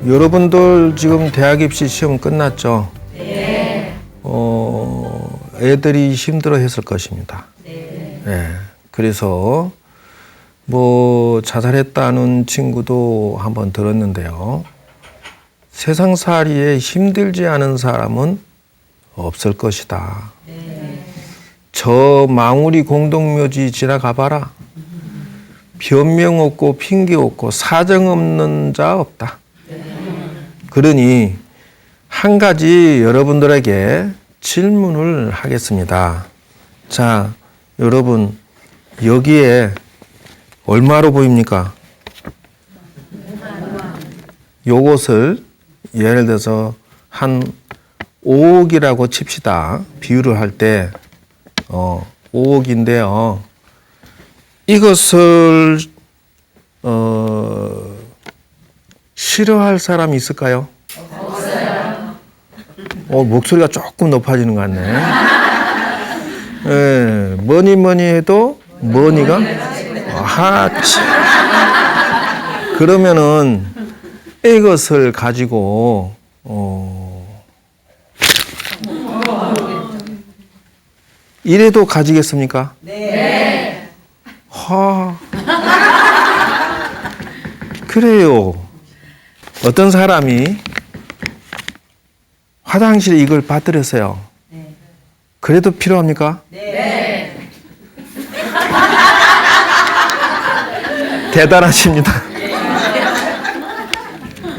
여러분들 지금 대학 입시 시험 끝났죠? 네. 애들이 힘들어 했을 것입니다. 네. 네. 그래서 뭐 자살했다는 친구도 한번 들었는데요. 세상살이에 힘들지 않은 사람은 없을 것이다. 네. 저 망우리 공동묘지 지나가봐라. 변명 없고 핑계 없고 사정 없는 자 없다. 그러니 한 가지 여러분들에게 질문을 하겠습니다. 자, 여러분 여기에 얼마로 보입니까? 요것을 예를 들어서 한 5억이라고 칩시다. 비유를 할 때 5억인데요. 이것을 싫어할 사람이 있을까요? 없어요. 목소리가 조금 높아지는 것 같네. 네, 뭐니 해도 뭐니가 그러면은 이것을 가지고 이래도 가지겠습니까? 네. 그래요. 어떤 사람이 화장실에 이걸 빠뜨렸어요. 네. 그래도 필요합니까? 네. 대단하십니다.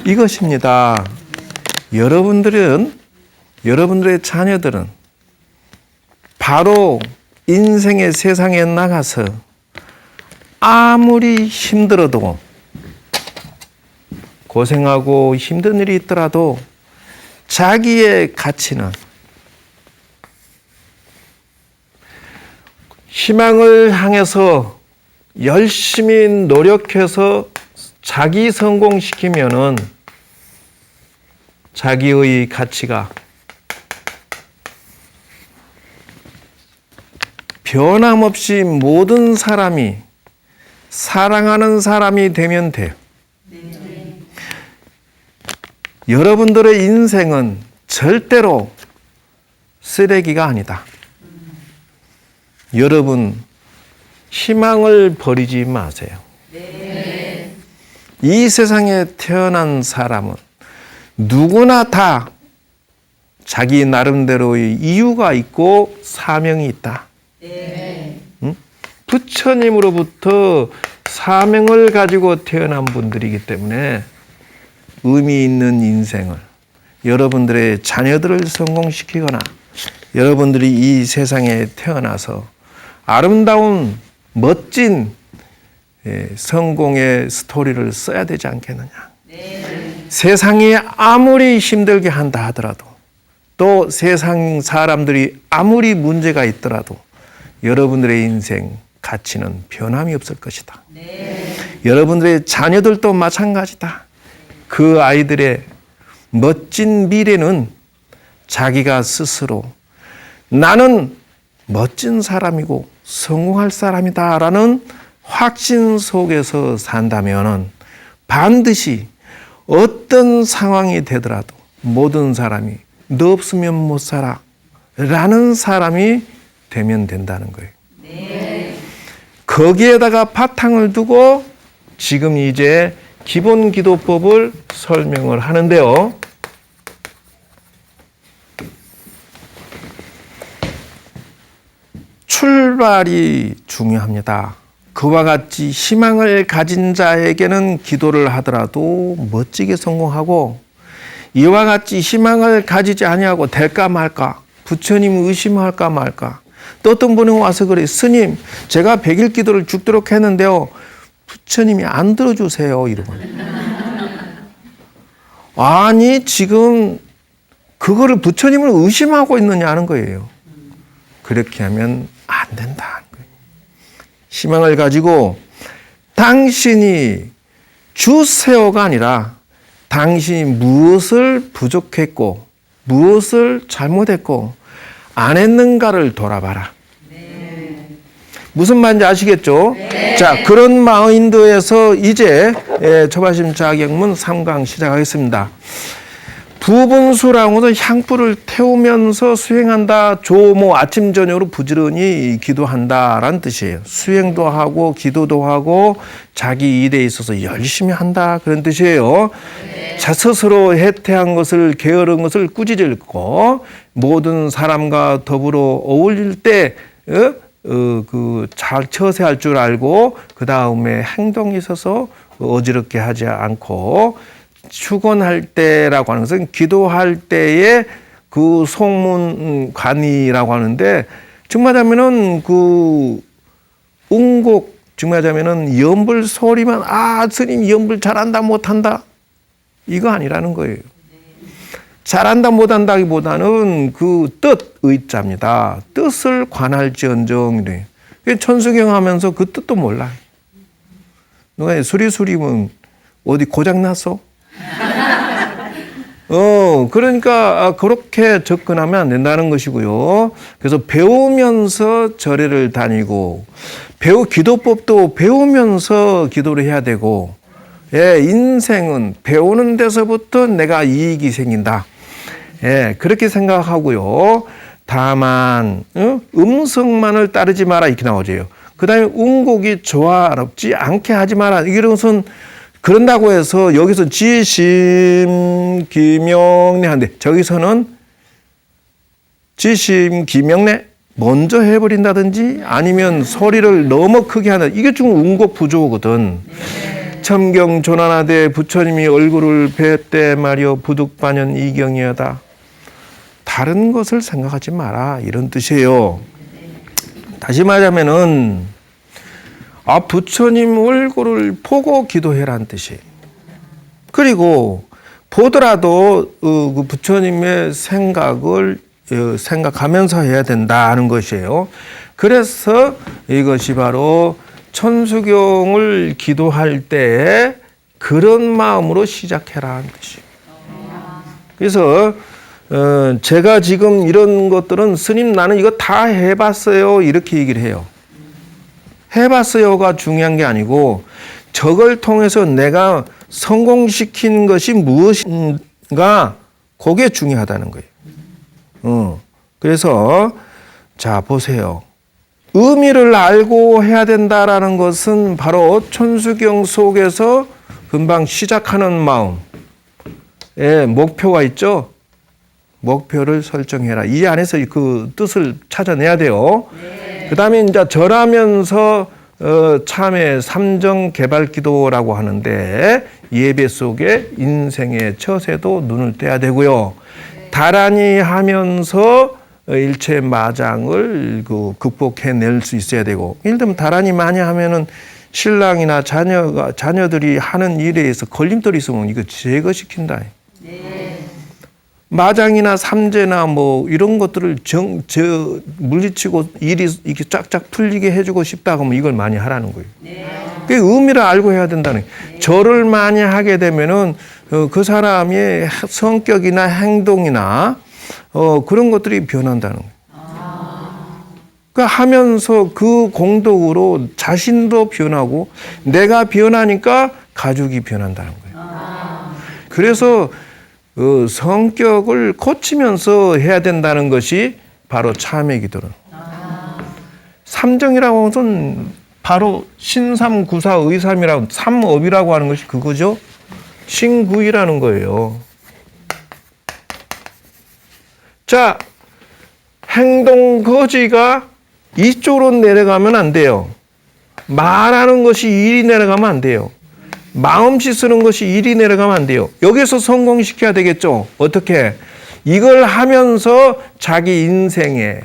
이것입니다. 여러분들의 자녀들은 바로 인생의 세상에 나가서 아무리 힘들어도 고생하고 힘든 일이 있더라도 자기의 가치는 희망을 향해서 열심히 노력해서 자기 성공시키면은 자기의 가치가 변함없이 모든 사람이 사랑하는 사람이 되면 돼요. 네. 여러분들의 인생은 절대로 쓰레기가 아니다. 여러분 희망을 버리지 마세요. 네. 이 세상에 태어난 사람은 누구나 다 자기 나름대로의 이유가 있고 사명이 있다. 네. 부처님으로부터 사명을 가지고 태어난 분들이기 때문에 의미 있는 인생을 여러분들의 자녀들을 성공시키거나 여러분들이 이 세상에 태어나서 아름다운 멋진 성공의 스토리를 써야 되지 않겠느냐. 네. 세상이 아무리 힘들게 한다 하더라도 또 세상 사람들이 아무리 문제가 있더라도 여러분들의 인생 가치는 변함이 없을 것이다. 네. 여러분들의 자녀들도 마찬가지다. 그 아이들의 멋진 미래는 자기가 스스로 나는 멋진 사람이고 성공할 사람이다라는 확신 속에서 산다면 반드시 어떤 상황이 되더라도 모든 사람이 너 없으면 못 살아 라는 사람이 되면 된다는 거예요. 네. 거기에다가 바탕을 두고 지금 이제 기본 기도법을 설명을 하는데요. 출발이 중요합니다. 그와 같이 희망을 가진 자에게는 기도를 하더라도 멋지게 성공하고 이와 같이 희망을 가지지 아니하고 될까 말까 부처님 의심할까 말까 또 어떤 분이 와서 그래 스님 제가 100일 기도를 죽도록 했는데요 부처님이 안 들어주세요 이러고 아니 지금 그거를 부처님을 의심하고 있느냐는 거예요. 그렇게 하면 안 된다는 거예요. 희망을 가지고 당신이 주세요가 아니라 당신이 무엇을 부족했고 무엇을 잘못했고 안 했는가를 돌아봐라. 네. 무슨 말인지 아시겠죠? 네. 자, 그런 마인드에서 이제 초바심 자격문 3강 시작하겠습니다. 부분수랑으로 향불을 태우면서 수행한다. 조모 아침 저녁으로 부지런히 기도한다라는 뜻이에요. 수행도 하고 기도도 하고 자기 일에 있어서 열심히 한다 그런 뜻이에요. 자 스스로 해태한 것을 게으른 것을 꾸짖고 모든 사람과 더불어 어울릴 때 잘 처세할 줄 알고 그 다음에 행동이 있어서 어지럽게 하지 않고 축원할 때라고 하는 것은 기도할 때의 그 송문관이라고 하는데 정말하면은 그 응곡 정말하면은 염불 소리만 스님 염불 잘한다 못한다 이거 아니라는 거예요. 잘한다 못한다기보다는 그 뜻 의자입니다. 뜻을 관할지언정. 천수경 하면서 그 뜻도 몰라. 누가 수리수리면 어디 고장 났어? 그러니까 그렇게 접근하면 안 된다는 것이고요. 그래서 배우면서 절에를 다니고 기도법도 배우면서 기도를 해야 되고 인생은 배우는 데서부터 내가 이익이 생긴다. 그렇게 생각하고요. 다만 음성만을 따르지 마라 이렇게 나오죠. 그 다음에 운곡이 조화롭지 않게 하지 마라. 이것은 그런다고 해서 여기서 지심 기명례 한데 저기서는 지심 기명례 먼저 해버린다든지 아니면 소리를 너무 크게 한다. 이게 좀 운곡 부조거든. 첨경 조난하되 부처님이 얼굴을 뵀대 말이여 부득반연 이경이여다. 다른 것을 생각하지 마라 이런 뜻이에요. 다시 말하면은 부처님 얼굴을 보고 기도해라는 뜻이에요. 그리고 보더라도 그 부처님의 생각을 생각하면서 해야 된다는 것이에요. 그래서 이것이 바로 천수경을 기도할 때 그런 마음으로 시작해라 하는 뜻이에요. 그래서 제가 지금 이런 것들은 스님 나는 이거 다 해봤어요 이렇게 얘기를 해요. 해봤어요가 중요한 게 아니고 저걸 통해서 내가 성공시킨 것이 무엇인가 그게 중요하다는 거예요. 그래서 자 보세요. 의미를 알고 해야 된다라는 것은 바로 천수경 속에서 금방 시작하는 마음의 목표가 있죠. 목표를 설정해라. 이 안에서 그 뜻을 찾아내야 돼요. 그 다음에 이제 절하면서 참회 삼정 개발 기도라고 하는데 예배 속에 인생의 처세도 눈을 떼야 되고요. 다란히 하면서 일체 마장을 극복해낼 수 있어야 되고, 예를 들면 다란히 많이 하면은 신랑이나 자녀들이 하는 일에 의해서 걸림돌이 있으면 이거 제거시킨다. 마장이나 삼재나 뭐 이런 것들을 물리치고 일이 이렇게 쫙쫙 풀리게 해주고 싶다 하면 이걸 많이 하라는 거예요. 그 의미를 알고 해야 된다는 거예요. 절을 많이 하게 되면은 그 사람의 성격이나 행동이나 그런 것들이 변한다는 거예요. 그러니까 하면서 그 공덕으로 자신도 변하고 내가 변하니까 가족이 변한다는 거예요. 그래서 성격을 고치면서 해야 된다는 것이 바로 참회 기도는. 삼정이라고 하는 것은 바로 신삼구사 의삼이라고 삼업이라고 하는 것이 그거죠. 신구이라는 거예요. 자, 행동 거지가 이쪽으로 내려가면 안 돼요. 말하는 것이 일이 내려가면 안 돼요. 마음씨 쓰는 것이 일이 내려가면 안 돼요. 여기서 성공시켜야 되겠죠. 어떻게? 이걸 하면서 자기 인생에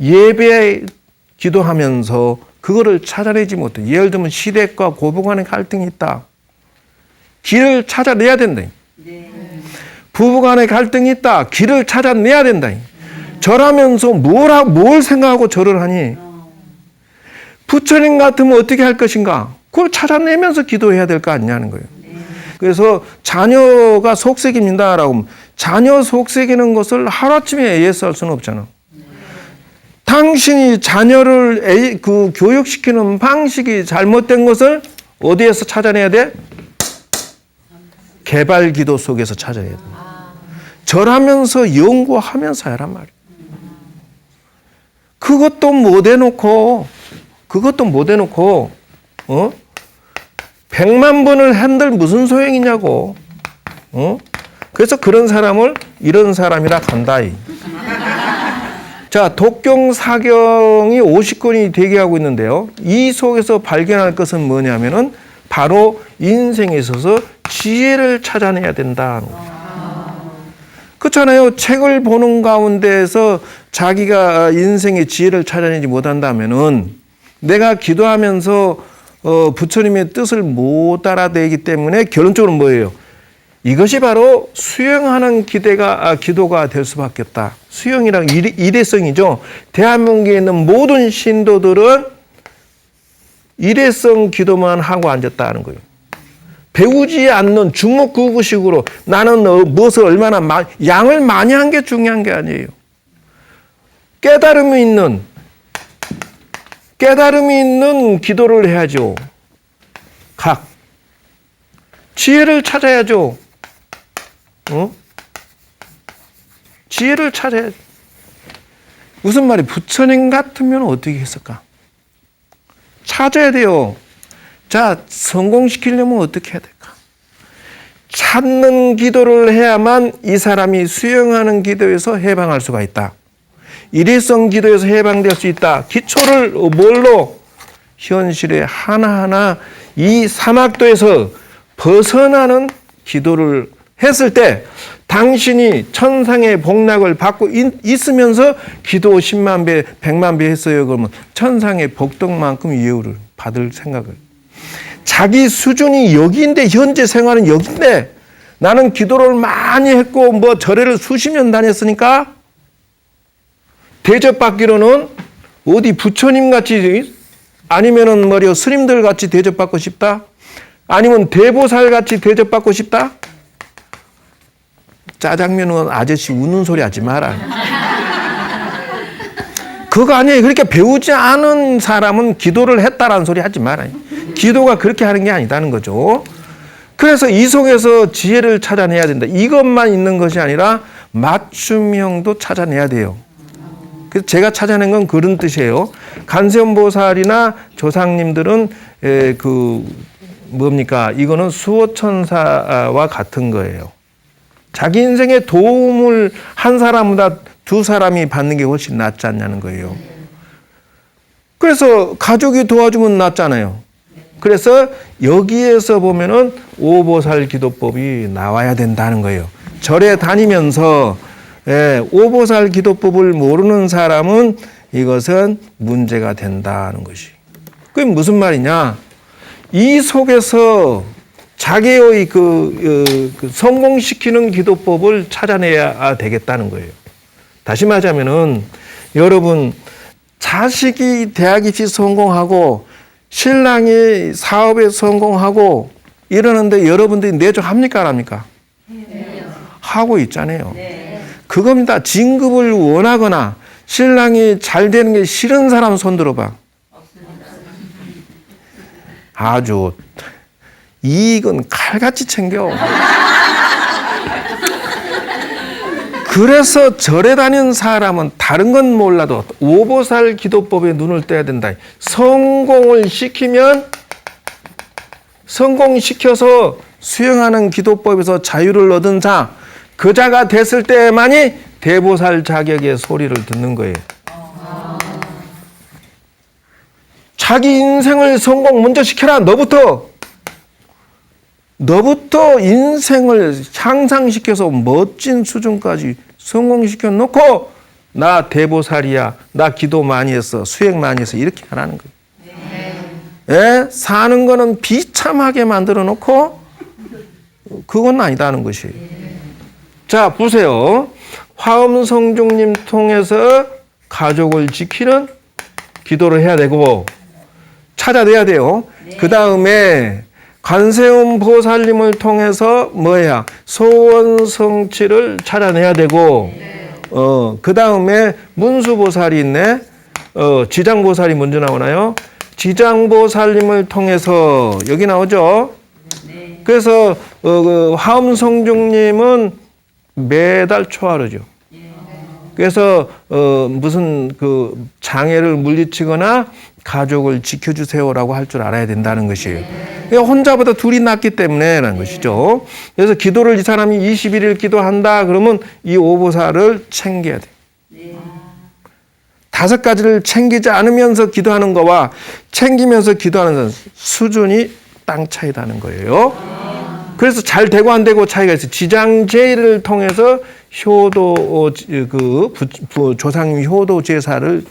예배 기도하면서 그거를 찾아내지 못해. 예를 들면 시댁과 고부 간의 갈등이 있다. 길을 찾아내야 된다. 부부 간의 갈등이 있다. 길을 찾아내야 된다. 절하면서 뭘 생각하고 절을 하니? 부처님 같으면 어떻게 할 것인가? 그걸 찾아내면서 기도해야 될 거 아니냐는 거예요. 그래서 자녀가 속색입니다라고 하면 자녀 속색이는 것을 하루아침에 예스할 수는 없잖아. 당신이 자녀를 교육시키는 방식이 잘못된 것을 어디에서 찾아내야 돼? 개발 기도 속에서 찾아내야 돼. 절하면서 연구하면서 하란 말이야. 그것도 못 해놓고 100만 번을 한들 무슨 소용이냐고. 그래서 그런 사람을 이런 사람이라 간다. 자, 독경 사경이 50권이 대기하고 있는데요. 이 속에서 발견할 것은 뭐냐면은 바로 인생에 있어서 지혜를 찾아내야 된다. 그렇잖아요. 책을 보는 가운데에서 자기가 인생의 지혜를 찾아내지 못한다면은 내가 기도하면서 부처님의 뜻을 못 알아내기 때문에 결론적으로 뭐예요? 이것이 바로 수용하는 기도가 될 수밖에 없다. 수용이란 일회성이죠. 대한민국에 있는 모든 신도들은 일회성 기도만 하고 앉았다는 거예요. 배우지 않는 주먹구구식으로 나는 무엇을 얼마나 양을 많이 한 게 중요한 게 아니에요. 깨달음이 있는 기도를 해야죠. 지혜를 찾아야죠. 지혜를 찾아야죠. 무슨 말이 부처님 같으면 어떻게 했을까? 찾아야 돼요. 자, 성공시키려면 어떻게 해야 될까? 찾는 기도를 해야만 이 사람이 수용하는 기도에서 해방할 수가 있다. 일회성 기도에서 해방될 수 있다. 기초를 뭘로? 현실에 하나하나 이 사막도에서 벗어나는 기도를 했을 때 당신이 천상의 복락을 받고 있으면서 기도 10만 배, 100만 배 했어요. 그러면 천상의 복덕만큼 예우를 받을 생각을. 자기 수준이 여기인데, 현재 생활은 여기인데, 나는 기도를 많이 했고, 절에를 수십 년 다녔으니까, 대접받기로는 어디 부처님 같이, 아니면은 스님들 같이 대접받고 싶다? 아니면 대보살 같이 대접받고 싶다? 짜장면은 아저씨 우는 소리 하지 마라. 그거 아니에요. 그렇게 배우지 않은 사람은 기도를 했다라는 소리 하지 마라. 기도가 그렇게 하는 게 아니다는 거죠. 그래서 이 속에서 지혜를 찾아내야 된다. 이것만 있는 것이 아니라 맞춤형도 찾아내야 돼요. 그래서 제가 찾아낸 건 그런 뜻이에요. 관세음보살이나 조상님들은 이거는 수호천사와 같은 거예요. 자기 인생에 도움을 한 사람보다 두 사람이 받는 게 훨씬 낫지 않냐는 거예요. 그래서 가족이 도와주면 낫잖아요. 그래서 여기에서 보면은 오보살 기도법이 나와야 된다는 거예요. 절에 다니면서 오보살 기도법을 모르는 사람은 이것은 문제가 된다는 것이. 그게 무슨 말이냐? 이 속에서 자기의 성공시키는 기도법을 찾아내야 되겠다는 거예요. 다시 말하자면은 여러분 자식이 대학 입시 성공하고 신랑이 사업에 성공하고 이러는데 여러분들이 내조합니까 안 합니까? 네. 하고 있잖아요. 네. 그겁니다. 진급을 원하거나 신랑이 잘 되는 게 싫은 사람 손 들어봐. 아주 이익은 칼같이 챙겨. 그래서 절에 다니는 사람은 다른 건 몰라도 오보살 기도법에 눈을 떼야 된다. 성공을 시켜서 수행하는 기도법에서 자유를 얻은 자, 그 자가 됐을 때만이 대보살 자격의 소리를 듣는 거예요. 자기 인생을 성공 먼저 시켜라. 너부터 인생을 향상시켜서 멋진 수준까지 성공시켜 놓고 나 대보살이야. 나 기도 많이 했어. 수행 많이 했어. 이렇게 하라는 거예요. 사는 거는 비참하게 만들어 놓고 그건 아니다는 것이에요. 자, 보세요. 화엄성중님 통해서 가족을 지키는 기도를 해야 되고 찾아내야 돼요. 그 다음에 관세음 보살님을 통해서 소원 성취를 찾아내야 되고, 그 다음에 문수보살이 있네. 지장보살이 먼저 나오나요? 지장보살님을 통해서 여기 나오죠. 그래서 그 화엄성중님은 매달 초하루죠. 그래서 무슨 그 장애를 물리치거나 가족을 지켜주세요라고 할 줄 알아야 된다는 것이에요. 그러니까 혼자보다 둘이 낫기 때문에라는 것이죠. 그래서 기도를 이 사람이 21일 기도한다 그러면 이 오보살을 챙겨야 돼. 5가지를 챙기지 않으면서 기도하는 거와 챙기면서 기도하는 수준이 땅 차이다는 거예요. 그래서 잘 되고 안 되고 차이가 있어요. 지장제를 통해서 효도 조상님 효도 제사를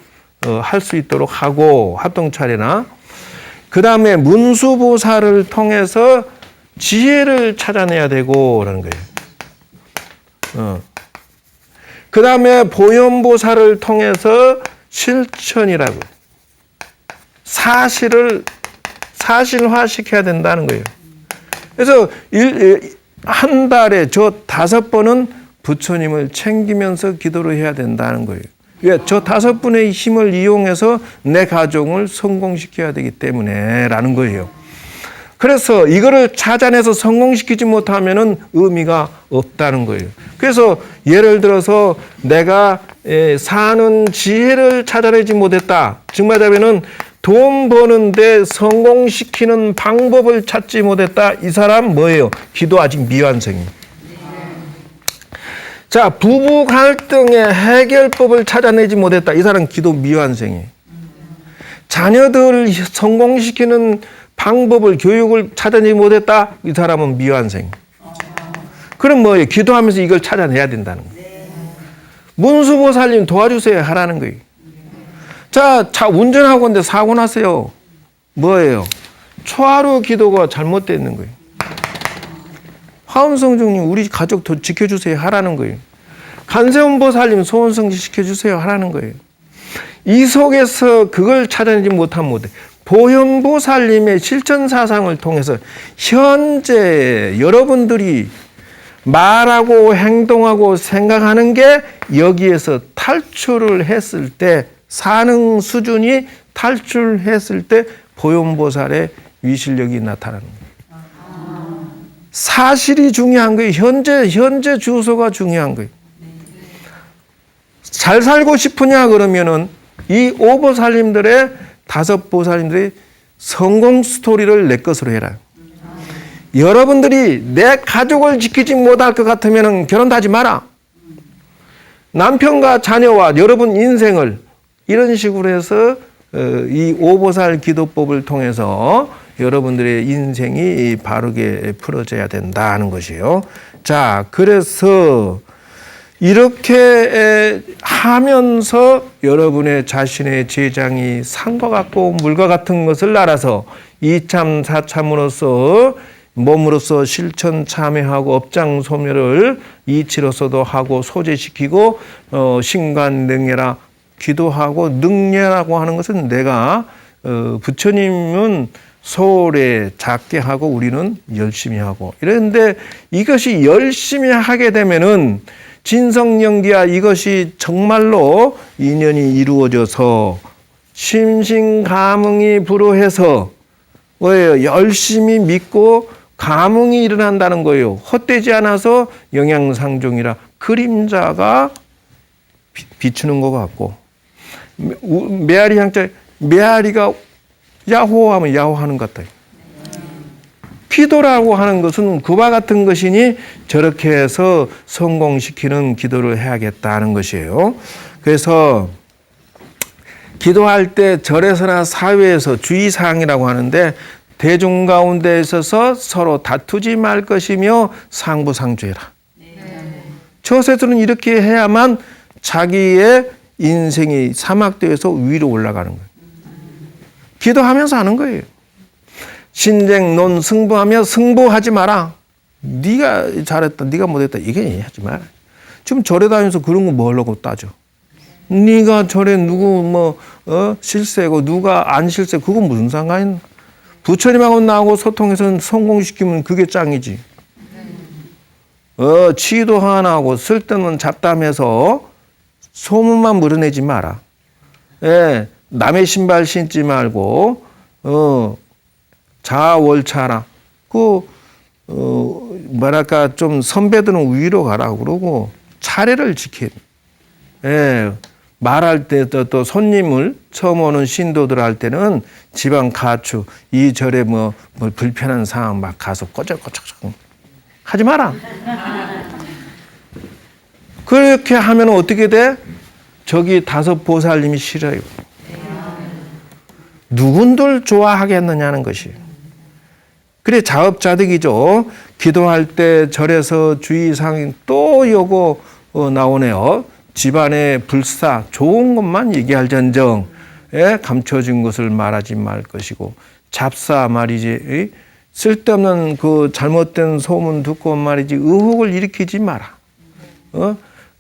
할 수 있도록 하고 합동차례나 그 다음에 문수보살을 통해서 지혜를 찾아내야 되고라는 거예요. 그 다음에 보현보살을 통해서 실천이라고 사실화시켜야 된다는 거예요. 그래서 한 달에 저 5번은 부처님을 챙기면서 기도를 해야 된다는 거예요. 저 5분의 힘을 이용해서 내 가정을 성공시켜야 되기 때문에 라는 거예요. 그래서 이거를 찾아내서 성공시키지 못하면은 의미가 없다는 거예요. 그래서 예를 들어서 내가 사는 지혜를 찾아내지 못했다. 즉 말하면은 돈 버는데 성공시키는 방법을 찾지 못했다. 이 사람 뭐예요? 기도 아직 미완성입니다. 자, 부부 갈등의 해결법을 찾아내지 못했다. 이 사람 기도 미완성이에요. 자녀들 성공시키는 방법을 교육을 찾아내지 못했다. 이 사람은 미완성이에요. 그럼 뭐예요? 기도하면서 이걸 찾아내야 된다는 거예요. 문수보살님 도와주세요 하라는 거예요. 자, 운전하고 있는데 사고 났어요. 뭐예요? 초하루 기도가 잘못되어 있는 거예요. 화엄성중님 우리 가족 더 지켜주세요 하라는 거예요. 간세음보살님 소원성지 시켜주세요 하라는 거예요. 이 속에서 그걸 찾아내지 못하면 못해. 보현보살님의 실천사상을 통해서 현재 여러분들이 말하고 행동하고 생각하는 게 여기에서 탈출을 했을 때 사능 수준이 탈출했을 때 보현보살의 위실력이 나타나는 거예요. 사실이 중요한 거예요. 현재 주소가 중요한 거예요. 잘 살고 싶으냐 그러면은 이 5보살님들의 5보살님들의 성공 스토리를 내 것으로 해라. 여러분들이 내 가족을 지키지 못할 것 같으면 결혼도 하지 마라. 남편과 자녀와 여러분 인생을 이런 식으로 해서 이 5보살 기도법을 통해서 여러분들의 인생이 바르게 풀어져야 된다는 것이에요. 자, 그래서 이렇게 하면서 여러분의 자신의 재장이 산과 같고 물과 같은 것을 알아서 이참 사참으로서 몸으로서 실천 참여하고 업장 소멸을 이치로서도 하고 소재시키고 신관능례라 기도하고 능례라고 하는 것은 내가 부처님은 소홀히 작게 하고 우리는 열심히 하고 이런데 이것이 열심히 하게 되면은 진성영기야 이것이 정말로 인연이 이루어져서 심신감응이 불허해서 뭐예요? 열심히 믿고 감응이 일어난다는 거예요. 헛되지 않아서 영양상종이라 그림자가 비추는 것 같고 메아리 향자 메아리가 야호하면 야호하는 것 같아요. 기도라고 하는 것은 그와 같은 것이니 저렇게 해서 성공시키는 기도를 해야겠다는 것이에요. 그래서 기도할 때 절에서나 사회에서 주의사항이라고 하는데 대중 가운데 있어서 서로 다투지 말 것이며 상부상조해라. 저세들은 이렇게 해야만 자기의 인생이 사막대에서 위로 올라가는 거예요. 기도하면서 하는 거예요. 신쟁, 논, 승부하며 승부하지 마라. 네가 잘했다, 네가 못했다 이게 하지 마라. 지금 절에 다니면서 그런 거 뭐하려고 따져. 네가 절에 누구 실세고 누가 안 실세 그건 무슨 상관이나. 부처님하고 나하고 소통해서 성공시키면 그게 짱이지. 치도 하나 하고 쓸데없는 잡담해서 소문만 물어내지 마라. 예, 남의 신발 신지 말고 자아월차라. 뭐랄까 좀 선배들은 위로 가라 그러고 차례를 지켜야 돼. 예, 말할 때 또 손님을 처음 오는 신도들 할 때는 집안 가축 이 절에 뭐 불편한 상황 막 가서 꼬적꼬적 하지 마라. 그렇게 하면 어떻게 돼? 저기 다섯 보살님이 싫어요. 누군들 좋아하겠느냐는 것이에요. 그래 자업자득이죠. 기도할 때 절에서 주의사항 또 요거 나오네요. 집안의 불사 좋은 것만 얘기할전정 감춰진 것을 말하지 말 것이고 잡사 말이지 쓸데없는 그 잘못된 소문 듣고 말이지 의혹을 일으키지 마라.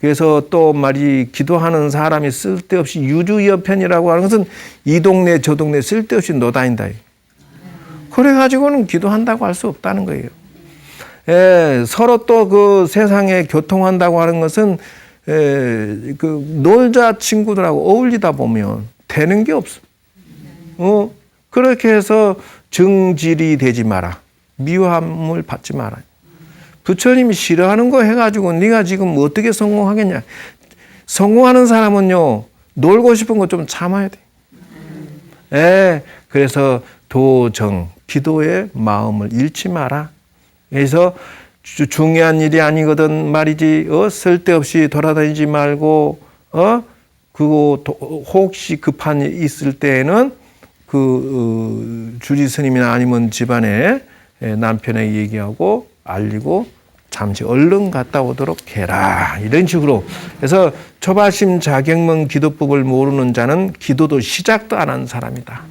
그래서 또 말이 기도하는 사람이 쓸데없이 유주여편이라고 하는 것은 이 동네 저 동네 쓸데없이 노다닌다. 그래가지고는 기도한다고 할 수 없다는 거예요. 예, 서로 또 그 세상에 교통한다고 하는 것은 그 놀자 친구들하고 어울리다 보면 되는 게 없어. 그렇게 해서 정질이 되지 마라. 미움을 받지 마라. 부처님이 싫어하는 거 해가지고 네가 지금 어떻게 성공하겠냐. 성공하는 사람은요 놀고 싶은 거 좀 참아야 돼. 예, 그래서 도정 기도의 마음을 잃지 마라. 그래서 중요한 일이 아니거든 말이지. 쓸데없이 돌아다니지 말고 그거 혹시 급한 일 있을 때에는 그 주지 스님이나 아니면 집안에 남편에게 얘기하고 알리고 잠시 얼른 갔다 오도록 해라. 이런 식으로. 그래서 초발심 자격문 기도법을 모르는 자는 기도도 시작도 안 한 사람이다.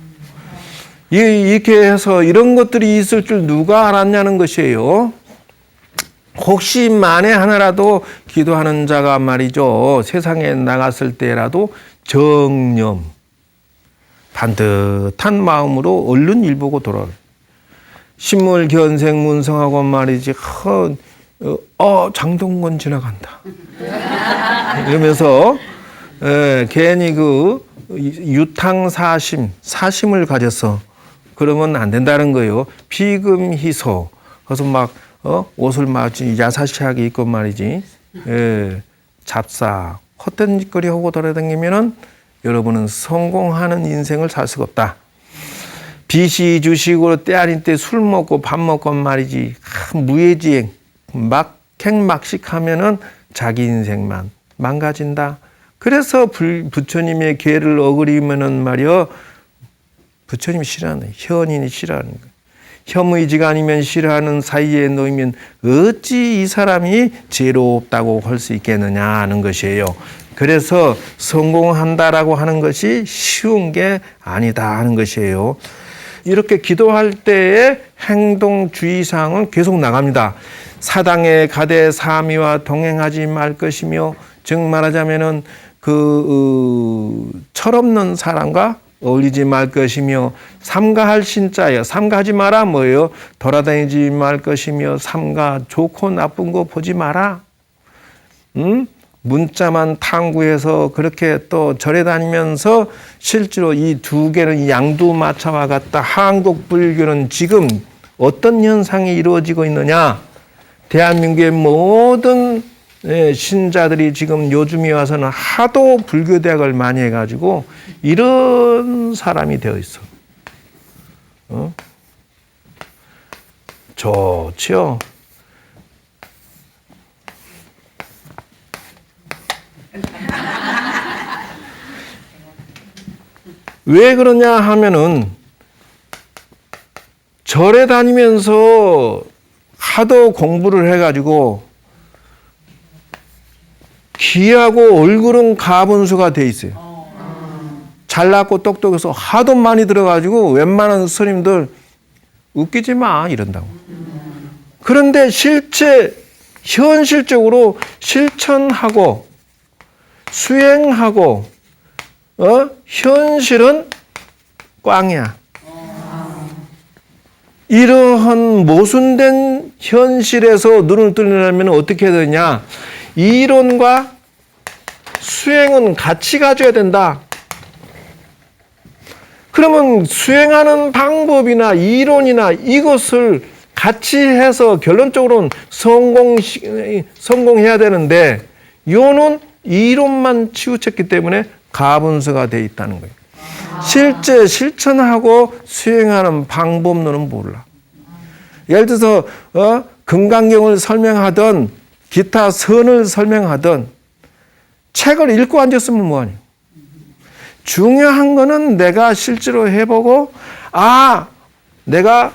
이렇게 해서 이런 것들이 있을 줄 누가 알았냐는 것이에요. 혹시 만에 하나라도 기도하는 자가 말이죠. 세상에 나갔을 때라도 정념, 반듯한 마음으로 얼른 일보고 돌아올. 신물 견생 문성하고 말이지. 장동건 지나간다. 이러면서 괜히 그 사심을 가졌어. 그러면 안 된다는 거예요. 비금희소. 그래서 막 옷을 막 야사시하게 입고 말이지. 잡사 헛된 짓거리 하고 돌아다니면은 여러분은 성공하는 인생을 살 수가 없다. 빚이 주식으로 때 아닌 때 술 먹고 밥 먹고 말이지. 무예지행 막행막식하면은 자기 인생만 망가진다. 그래서 부처님의 계를 어그리면은 말이요. 부처님이 싫어하는 현인이 싫어하는 거예요. 혐의지가 아니면 싫어하는 사이에 놓이면 어찌 이 사람이 죄롭다고 할 수 있겠느냐 하는 것이에요. 그래서 성공한다라고 하는 것이 쉬운 게 아니다 하는 것이에요. 이렇게 기도할 때의 행동 주의사항은 계속 나갑니다. 사당에 가되 사미와 동행하지 말 것이며, 즉 말하자면은 철없는 사람과 어울리지 말 것이며, 삼가할 신자여, 삼가하지 마라 뭐예요? 돌아다니지 말 것이며, 삼가 좋고 나쁜 거 보지 마라. 문자만 탐구해서 그렇게 또 절에 다니면서 실제로 이 두 개는 양두마차와 같다. 한국 불교는 지금 어떤 현상이 이루어지고 있느냐? 대한민국의 모든 신자들이 지금 요즘에 와서는 하도 불교대학을 많이 해가지고 이런 사람이 되어 있어. 좋죠. 왜 그러냐 하면은 절에 다니면서 하도 공부를 해가지고 귀하고 얼굴은 가분수가 돼 있어요. 잘났고 똑똑해서 하도 많이 들어가지고 웬만한 스님들 웃기지 마 이런다고. 그런데 현실적으로 실천하고 수행하고 현실은 꽝이야. 이러한 모순된 현실에서 눈을 뜨려면 어떻게 해야 되냐? 이론과 수행은 같이 가져야 된다. 그러면 수행하는 방법이나 이론이나 이것을 같이 해서 결론적으로는 성공해야 되는데 요는 이론만 치우쳤기 때문에 가분수가 돼 있다는 거예요. 실제 실천하고 수행하는 방법론은 몰라. 예를 들어서 금강경을 설명하던 기타 선을 설명하던 책을 읽고 앉았으면 뭐하니? 중요한 거는 내가 실제로 해보고 내가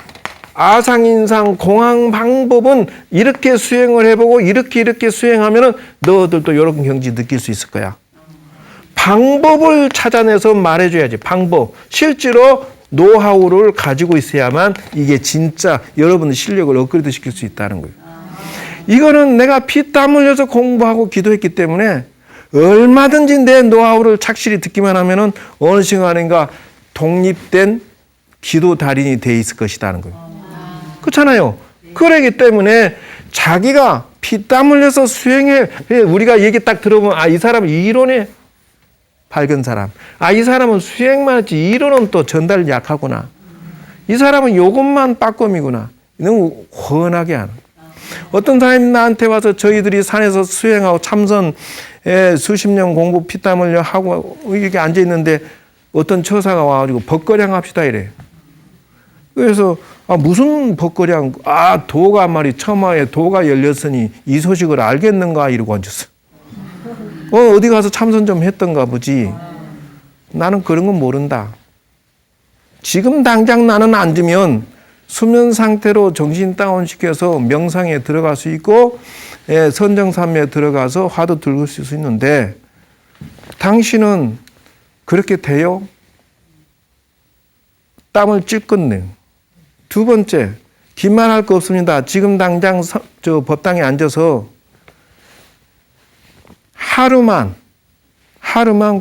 아상인상 공항 방법은 이렇게 수행을 해보고 이렇게 수행하면은 너희들도 이런 경지 느낄 수 있을 거야. 방법을 찾아내서 말해줘야지. 방법. 실제로 노하우를 가지고 있어야만 이게 진짜 여러분의 실력을 업그레이드 시킬 수 있다는 거예요. 이거는 내가 피땀 흘려서 공부하고 기도했기 때문에 얼마든지 내 노하우를 착실히 듣기만 하면은 어느 순간인가 독립된 기도 달인이 돼 있을 것이라는 거예요. 그렇잖아요. 그러기 때문에 자기가 피땀 흘려서 수행해. 우리가 얘기 딱 들어보면 이 사람은 이론에 밝은 사람. 이 사람은 수행만 했지 이론은 또 전달 약하구나. 이 사람은 요것만 빠꼼이구나. 너무 훤하게 하는. 어떤 사람이 나한테 와서 저희들이 산에서 수행하고 참선에 수십 년 공부 피땀 흘려 하고 이렇게 앉아 있는데 어떤 처사가 와가지고 법거량 합시다 이래. 그래서 무슨 법거량? 도가 말이 처마에 도가 열렸으니 이 소식을 알겠는가 이러고 앉았어. 어디 가서 참선 좀 했던가 보지. 나는 그런 건 모른다. 지금 당장 나는 앉으면 수면 상태로 정신 다운시켜서 명상에 들어갈 수 있고 선정삼매에 들어가서 화두 들을 수 있는데 당신은 그렇게 돼요? 땀을 찔끔내. 두 번째, 긴말할 거 없습니다. 지금 당장 법당에 앉아서 하루만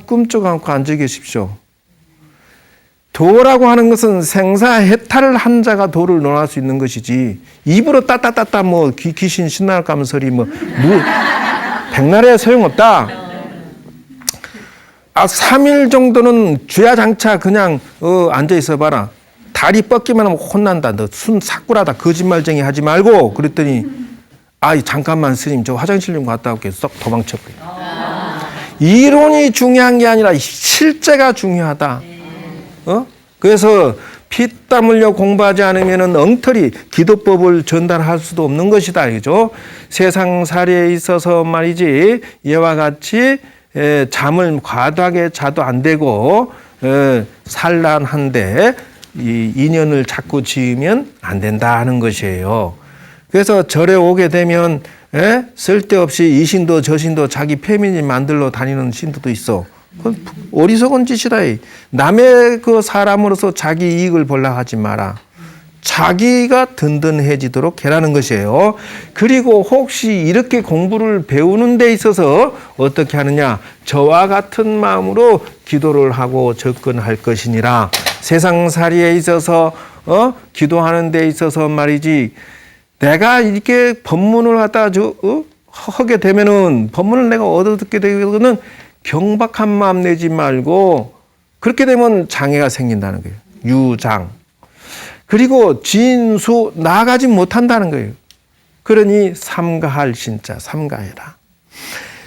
꿈쩍 않고 앉아 계십시오. 도라고 하는 것은 생사해탈을 한 자가 도를 논할 수 있는 것이지 입으로 따따따따 귀신 신날 까면서리 백날에 소용없다. 3일 정도는 주야장차 그냥 앉아 있어 봐라. 다리 뻗기만 하면 혼난다. 너 순 사꾸라다. 거짓말쟁이 하지 말고. 그랬더니 잠깐만 스님 저 화장실 좀 갔다 올게. 썩 도망쳐버려. 이론이 중요한 게 아니라 실제가 중요하다. 그래서 피땀 흘려 공부하지 않으면 엉터리 기도법을 전달할 수도 없는 것이다. 그죠? 세상살이에 있어서 말이지 이와 같이 잠을 과도하게 자도 안 되고 산란한데 이 인연을 자꾸 지으면 안 된다는 것이에요. 그래서 절에 오게 되면 쓸데없이 이 신도 저 신도 자기 페미닌 만들러 다니는 신도도 있어. 그건 어리석은 짓이다. 남의 그 사람으로서 자기 이익을 보려 하지 마라. 자기가 든든해지도록 해라는 것이에요. 그리고 혹시 이렇게 공부를 배우는 데 있어서 어떻게 하느냐? 저와 같은 마음으로 기도를 하고 접근할 것이니라. 세상살이에 있어서 기도하는 데 있어서 말이지 내가 이렇게 법문을 갖다 하게 되면은 법문을 내가 얻어듣게 되거든 경박한 마음 내지 말고 그렇게 되면 장애가 생긴다는 거예요. 유장. 그리고 진수 나아가지 못한다는 거예요. 그러니 삼가할 신자 삼가해라.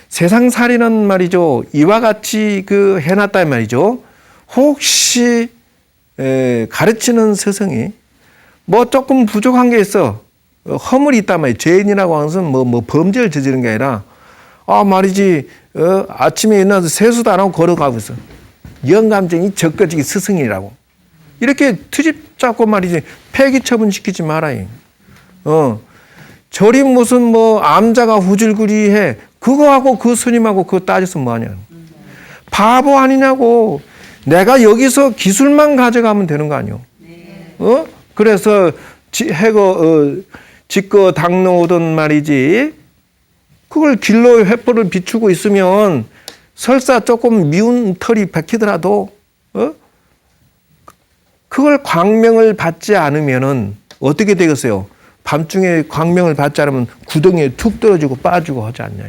세상살이는 말이죠. 이와 같이 해놨다 말이죠. 혹시 가르치는 스승이 조금 부족한 게 있어. 허물이 있단 말이에요. 죄인이라고 하는 것은 범죄를 저지른 게 아니라 말이지 아침에 일어나서 세수도 안 하고 걸어가고 있어. 영감쟁이 적거지기 스승이라고. 이렇게 트집 잡고 말이지 폐기 처분시키지 말아요. 저리 무슨 암자가 후줄구리해. 그거하고 그 스님하고 그거 따져서 뭐하냐. 바보 아니냐고. 내가 여기서 기술만 가져가면 되는 거 아니요. 그래서 짓거 닦노오던 말이지 그걸 길로 횃불을 비추고 있으면 설사 조금 미운 털이 박히더라도 그걸 광명을 받지 않으면은 어떻게 되겠어요? 밤중에 광명을 받지 않으면 구덩이에 툭 떨어지고 빠지고 하지 않냐.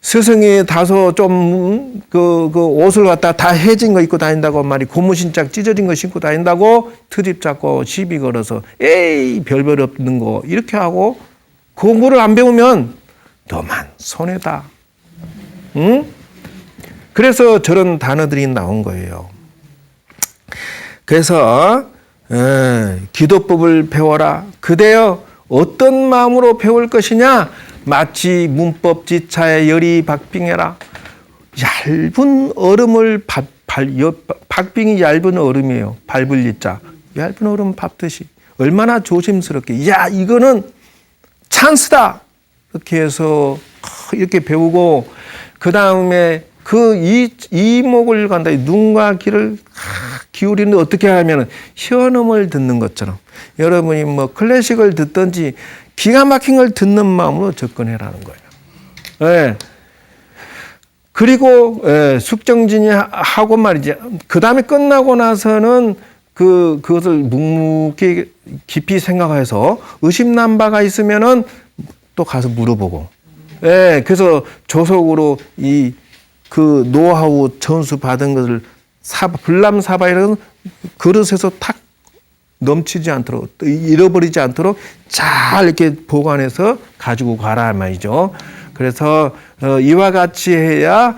스승이 다소 좀 그 옷을 갖다 다 해진 거 입고 다닌다고 말이 고무신짝 찢어진 거 신고 다닌다고 트집 잡고 시비 걸어서 에이 별별 없는 거 이렇게 하고 공부를 안 배우면 너만 손해다. 응? 그래서 저런 단어들이 나온 거예요. 그래서 기도법을 배워라. 그대여 어떤 마음으로 배울 것이냐? 마치 문법 지차에 열이 박빙해라. 얇은 얼음을 박빙이 얇은 얼음이에요. 밟을 리자. 얇은 얼음 밟듯이. 얼마나 조심스럽게. 야, 이거는 찬스다. 이렇게 해서 이렇게 배우고 그 다음에 그 이목을 간다. 눈과 귀를 기울이는데 어떻게 하면 현음을 듣는 것처럼 여러분이 뭐 클래식을 듣든지 기가 막힌 걸 듣는 마음으로 접근해라는 거예요. 네. 그리고 숙정진이 하고 말이지. 그 다음에 끝나고 나서는 그것을 묵묵히 깊이 생각해서 의심난바가 있으면은 또 가서 물어보고. 그래서 조속으로 그 노하우 전수 받은 것을 불남사바이라는 그릇에서 탁 넘치지 않도록 잃어버리지 않도록 잘 이렇게 보관해서 가지고 가라 말이죠. 그래서 이와 같이 해야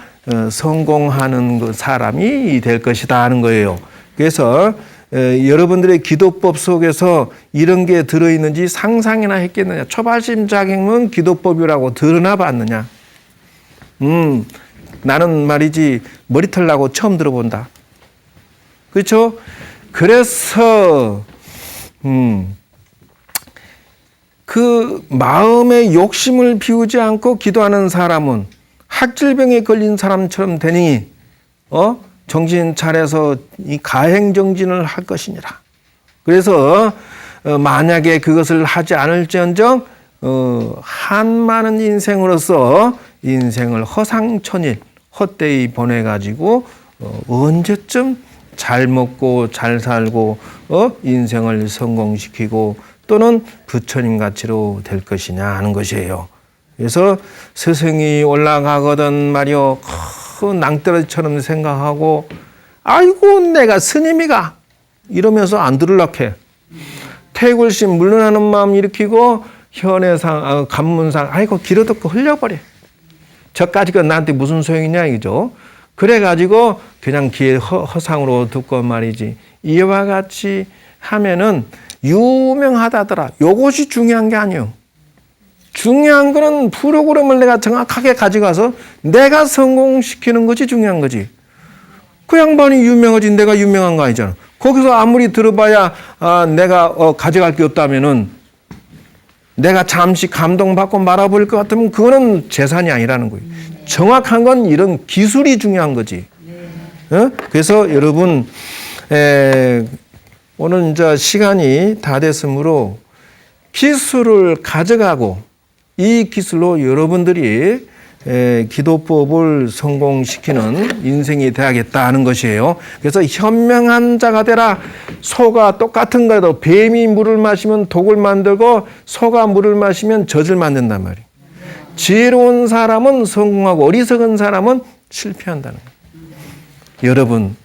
성공하는 그 사람이 될 것이다 하는 거예요. 그래서 여러분들의 기도법 속에서 이런 게 들어있는지 상상이나 했겠느냐. 초발심 자격문 기도법이라고 들으나 봤느냐. 나는 말이지 머리털 나고 처음 들어본다. 그렇죠? 그래서 그 마음의 욕심을 비우지 않고 기도하는 사람은 학질병에 걸린 사람처럼 되니 정신 차려서 이 가행정진을 할 것이니라. 그래서 만약에 그것을 하지 않을지언정 한많은 인생으로서 인생을 허상천일 헛되이 보내가지고 언제쯤 잘 먹고 잘 살고 인생을 성공시키고 또는 부처님 가치로 될 것이냐 하는 것이에요. 그래서 스승이 올라가거든 말이요 큰 낭떠러지처럼 생각하고 아이고 내가 스님이가 이러면서 안 들으려고 해. 태굴심 물러나는 마음 일으키고 현해상 간문상 아이고 길어듣고 흘려버려. 저까지가 나한테 무슨 소용이냐 이죠. 그래가지고 그냥 귀에 허상으로 듣고 말이지. 이와 같이 하면은 유명하다더라. 요것이 중요한 게 아니에요. 중요한 거는 프로그램을 내가 정확하게 가져가서 내가 성공시키는 것이 중요한 거지. 그 양반이 유명하지 내가 유명한 거 아니잖아. 거기서 아무리 들어봐야 내가 가져갈 게 없다면은 내가 잠시 감동받고 말아버릴 것 같으면 그거는 재산이 아니라는 거예요. 정확한 건 이런 기술이 중요한 거지. 그래서 여러분 오늘 이제 시간이 다 됐으므로 기술을 가져가고 이 기술로 여러분들이 기도법을 성공시키는 인생이 되야겠다 하는 것이에요. 그래서 현명한 자가 되라. 소가 똑같은 거라도 뱀이 물을 마시면 독을 만들고 소가 물을 마시면 젖을 만든단 말이에요. 지혜로운 사람은 성공하고 어리석은 사람은 실패한다는 거예요. 여러분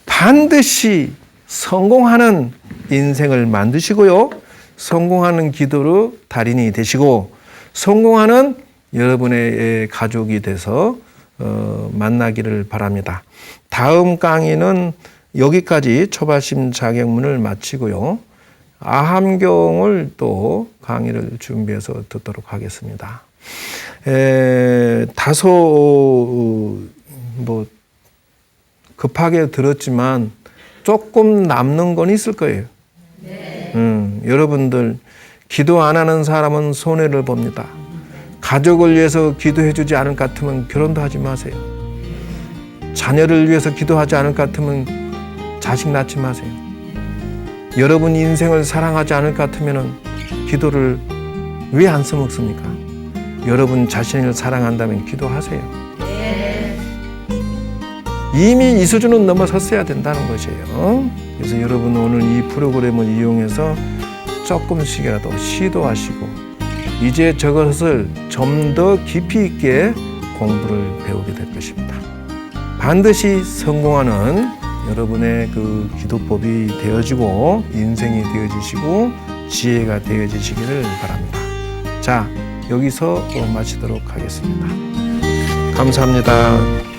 반드시 성공하는 인생을 만드시고요. 성공하는 기도로 달인이 되시고 성공하는 여러분의 가족이 돼서 만나기를 바랍니다. 다음 강의는 여기까지 초발심 자격문을 마치고요. 아함경을 또 강의를 준비해서 듣도록 하겠습니다. 다소 뭐 급하게 들었지만 조금 남는 건 있을 거예요. 여러분들 기도 안 하는 사람은 손해를 봅니다. 가족을 위해서 기도해 주지 않을 것 같으면 결혼도 하지 마세요. 자녀를 위해서 기도하지 않을 것 같으면 자식 낳지 마세요. 여러분 인생을 사랑하지 않을 것 같으면 기도를 왜 안 써먹습니까? 여러분 자신을 사랑한다면 기도하세요. 이미 이 수준은 넘어섰어야 된다는 것이에요. 그래서 여러분 오늘 이 프로그램을 이용해서 조금씩이라도 시도하시고 이제 저것을 좀 더 깊이 있게 공부를 배우게 될 것입니다. 반드시 성공하는 여러분의 그 기도법이 되어지고 인생이 되어지시고 지혜가 되어지시기를 바랍니다. 자, 여기서 마치도록 하겠습니다. 감사합니다.